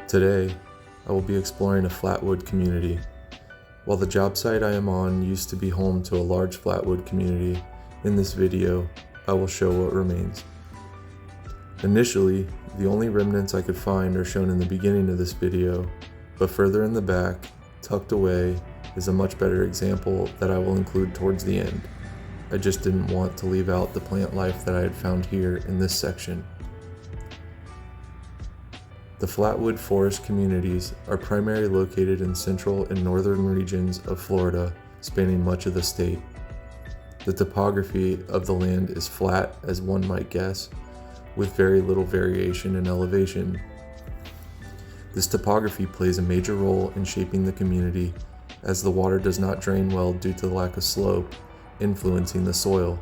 Today, I will be exploring a flatwood community. While the job site I am on used to be home to a large flatwood community, in this video, I will show what remains. Initially, the only remnants I could find are shown in the beginning of this video, but further in the back, tucked away, is a much better example that I will include towards the end. I just didn't want to leave out the plant life that I had found here in this section. The flatwood forest communities are primarily located in central and northern regions of Florida, spanning much of the state. The topography of the land is flat, as one might guess, with very little variation in elevation. This topography plays a major role in shaping the community, as the water does not drain well due to the lack of slope, influencing the soil.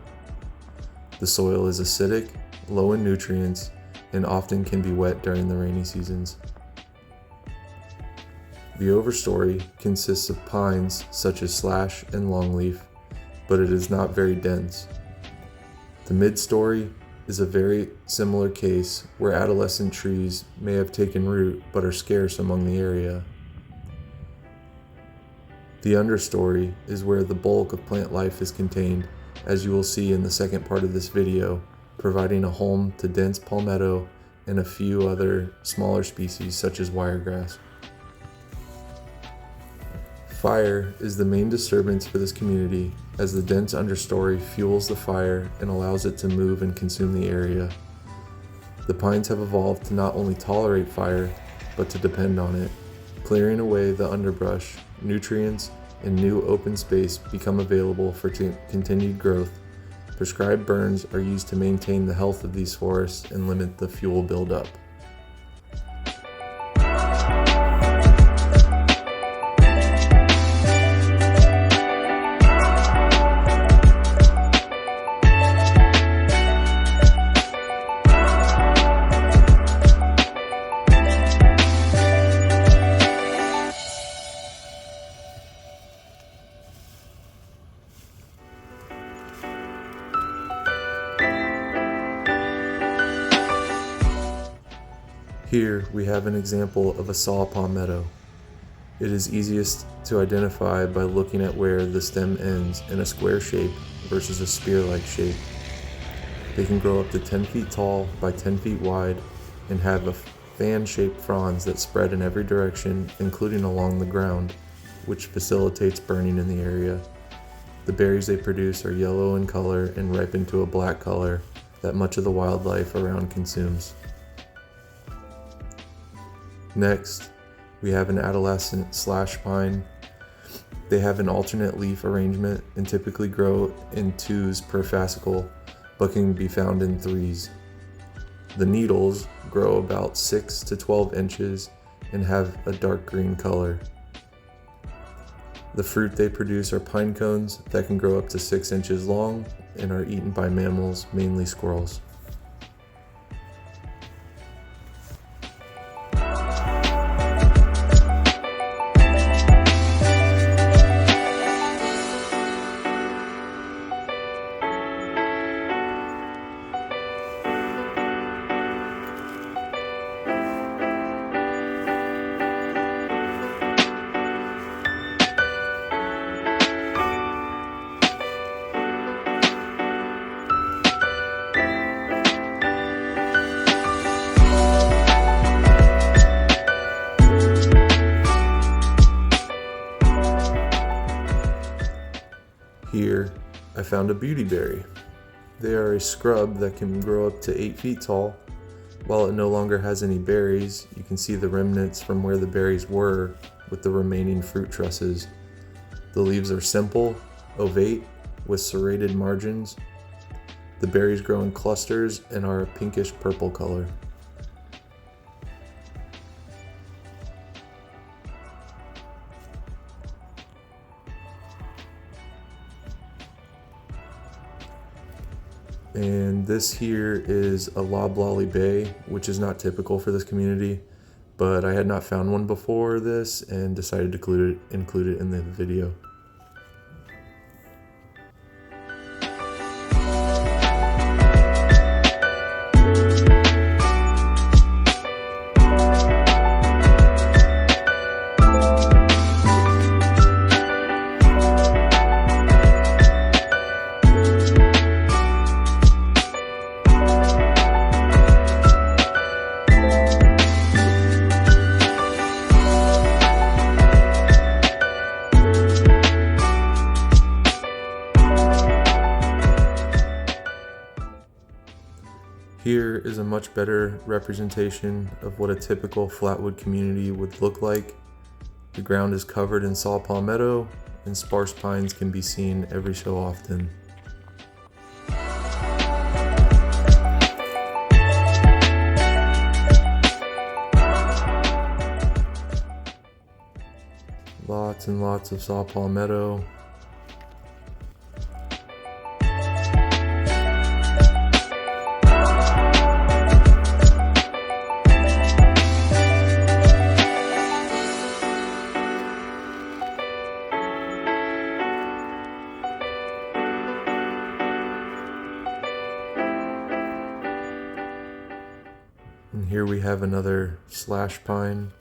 The soil is acidic, low in nutrients, and often can be wet during the rainy seasons. The overstory consists of pines such as slash and longleaf, but it is not very dense. The midstory is a very similar case where adolescent trees may have taken root but are scarce among the area. The understory is where the bulk of plant life is contained, as you will see in the second part of this video, providing a home to dense palmetto and a few other smaller species such as wiregrass. Fire is the main disturbance for this community, as the dense understory fuels the fire and allows it to move and consume the area. The pines have evolved to not only tolerate fire, but to depend on it. Clearing away the underbrush, nutrients, and new open space become available for continued growth. Prescribed burns are used to maintain the health of these forests and limit the fuel buildup. Here we have an example of a saw palmetto. It is easiest to identify by looking at where the stem ends in a square shape versus a spear-like shape. They can grow up to 10 feet tall by 10 feet wide and have a fan-shaped fronds that spread in every direction, including along the ground, which facilitates burning in the area. The berries they produce are yellow in color and ripen to a black color that much of the wildlife around consumes. Next, we have an adolescent slash pine. They have an alternate leaf arrangement and typically grow in 2s per fascicle, but can be found in 3s. The needles grow about 6 to 12 inches and have a dark green color. The fruit they produce are pine cones that can grow up to 6 inches long and are eaten by mammals, mainly squirrels. Here, I found a beautyberry. They are a scrub that can grow up to 8 feet tall. While it no longer has any berries, you can see the remnants from where the berries were with the remaining fruit trusses. The leaves are simple, ovate, with serrated margins. The berries grow in clusters and are a pinkish purple color. And this here is a loblolly bay, which is not typical for this community, but I had not found one before this and decided to include it in the video. Here is a much better representation of what a typical flatwood community would look like. The ground is covered in saw palmetto, and sparse pines can be seen every so often. Lots and lots of saw palmetto. And here we have another slash pine.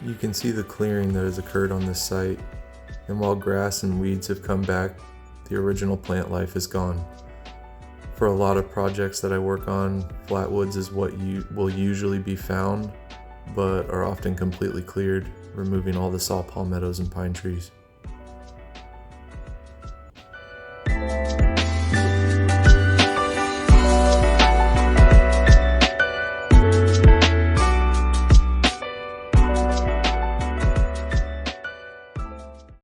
You can see the clearing that has occurred on this site, and while grass and weeds have come back, the original plant life is gone. For a lot of projects that I work on, flatwoods is what will usually be found, but are often completely cleared, removing all the saw palmettos and pine trees.